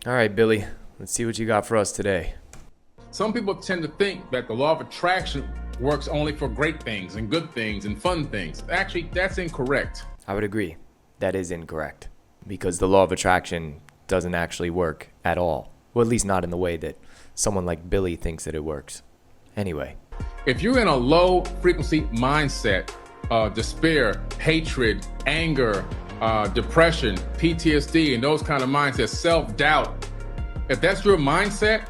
All right, Billy, let's see what you got for us today. Some people tend to think that the law of attraction works only for great things and good things and fun things. Actually, that's incorrect. I would agree. That is incorrect. Because the law of attraction doesn't actually work at all. Well, at least not in the way that someone like Billy thinks that it works. Anyway. If you're in a low frequency mindset, despair, hatred, anger, depression, PTSD, and those kind of mindsets, self-doubt, if that's your mindset.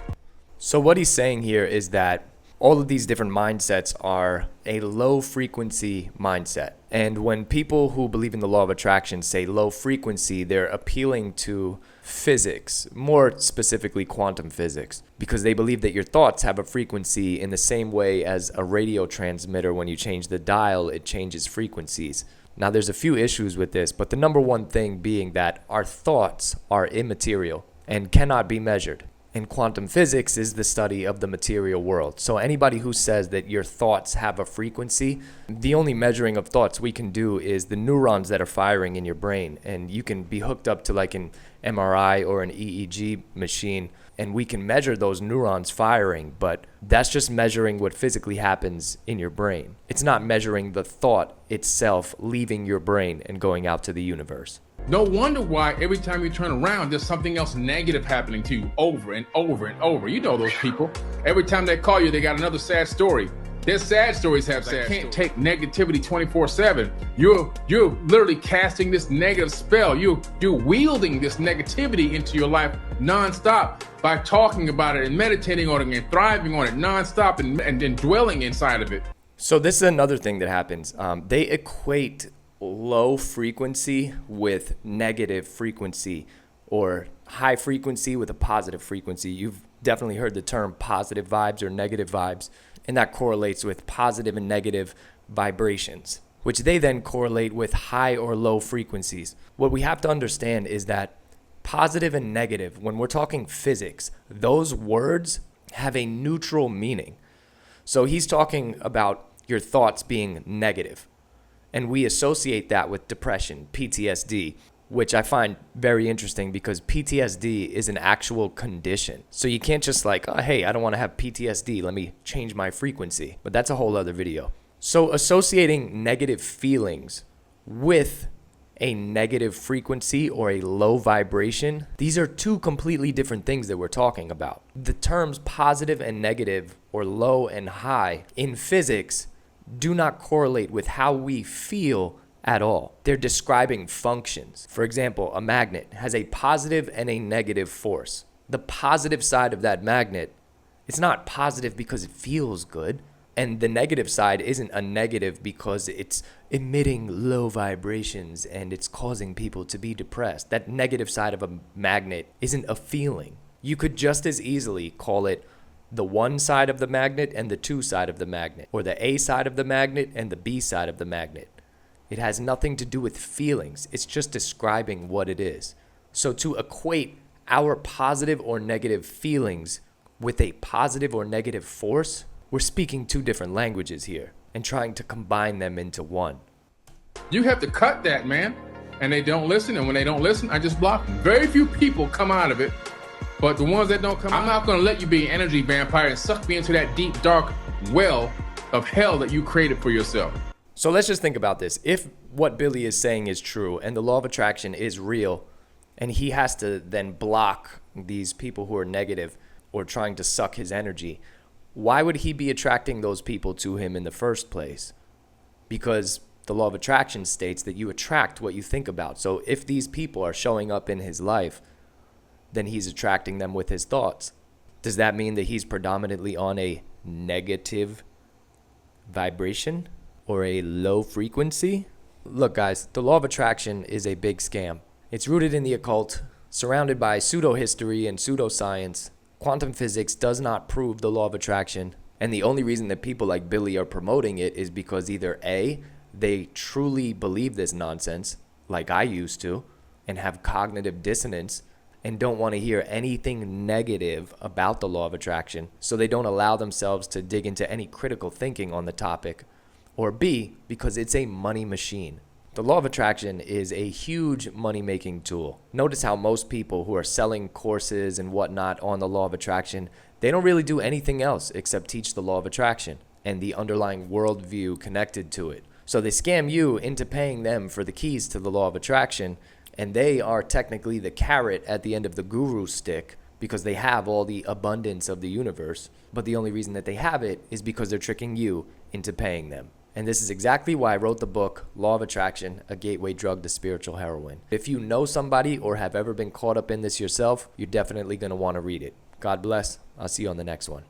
So what he's saying here is that all of these different mindsets are a low frequency mindset. And when people who believe in the law of attraction say low frequency, they're appealing to physics, more specifically quantum physics, because they believe that your thoughts have a frequency in the same way as a radio transmitter. When you change the dial, it changes frequencies. Now, there's a few issues with this, but the number one thing being that our thoughts are immaterial and cannot be measured. And quantum physics is the study of the material world. So anybody who says that your thoughts have a frequency, the only measuring of thoughts we can do is the neurons that are firing in your brain. And you can be hooked up to like an MRI or an EEG machine, and we can measure those neurons firing, but that's just measuring what physically happens in your brain. It's not measuring the thought itself leaving your brain and going out to the universe. No wonder why every time you turn around, there's something else negative happening to you over and over and over. You know those people. Every time they call you, they got another sad story. Their sad stories have sad. Can't take negativity 24/7. You're literally casting this negative spell. You're wielding this negativity into your life nonstop by talking about it and meditating on it and thriving on it nonstop and dwelling inside of it. So this is another thing that happens. They equate low frequency with negative frequency, or high frequency with a positive frequency. You've definitely heard the term positive vibes or negative vibes, and that correlates with positive and negative vibrations, which they then correlate with high or low frequencies. What we have to understand is that positive and negative, when we're talking physics, those words have a neutral meaning. So he's talking about your thoughts being negative. And we associate that with depression, PTSD, which I find very interesting because PTSD is an actual condition. So you can't just like, oh, hey, I don't want to have PTSD. Let me change my frequency. But that's a whole other video. So associating negative feelings with a negative frequency or a low vibration, these are two completely different things that we're talking about. The terms positive and negative, or low and high, in physics do not correlate with how we feel at all. They're describing functions. For example, a magnet has a positive and a negative force. The positive side of that magnet, it's not positive because it feels good. And the negative side isn't a negative because it's emitting low vibrations and it's causing people to be depressed. That negative side of a magnet isn't a feeling. You could just as easily call it the one side of the magnet and the two side of the magnet, or the A side of the magnet and the B side of the magnet. It has nothing to do with feelings. It's just describing what it is. So to equate our positive or negative feelings with a positive or negative force, we're speaking two different languages here and trying to combine them into one. You have to cut that, man. And they don't listen. And when they don't listen, I just block them. Very few people come out of it. But the ones that don't come out, I'm not going to let you be an energy vampire and suck me into that deep, dark well of hell that you created for yourself. So let's just think about this. If what Billy is saying is true and the law of attraction is real, and he has to then block these people who are negative or trying to suck his energy, why would he be attracting those people to him in the first place? Because the law of attraction states that you attract what you think about. So if these people are showing up in his life, then he's attracting them with his thoughts. Does that mean that he's predominantly on a negative vibration or a low frequency? Look, guys, the law of attraction is a big scam. It's rooted in the occult, surrounded by pseudo-history and pseudoscience. Quantum physics does not prove the law of attraction. And the only reason that people like Billy are promoting it is because either A, they truly believe this nonsense, like I used to, and have cognitive dissonance, and don't want to hear anything negative about the law of attraction, so they don't allow themselves to dig into any critical thinking on the topic. Or B, because it's a money machine. The law of attraction is a huge money-making tool. Notice how most people who are selling courses and whatnot on the law of attraction, they don't really do anything else except teach the law of attraction and the underlying worldview connected to it. So they scam you into paying them for the keys to the law of attraction, and they are technically the carrot at the end of the guru stick because they have all the abundance of the universe. But the only reason that they have it is because they're tricking you into paying them. And this is exactly why I wrote the book, Law of Attraction, A Gateway Drug to Spiritual Heroin. If you know somebody or have ever been caught up in this yourself, you're definitely going to want to read it. God bless. I'll see you on the next one.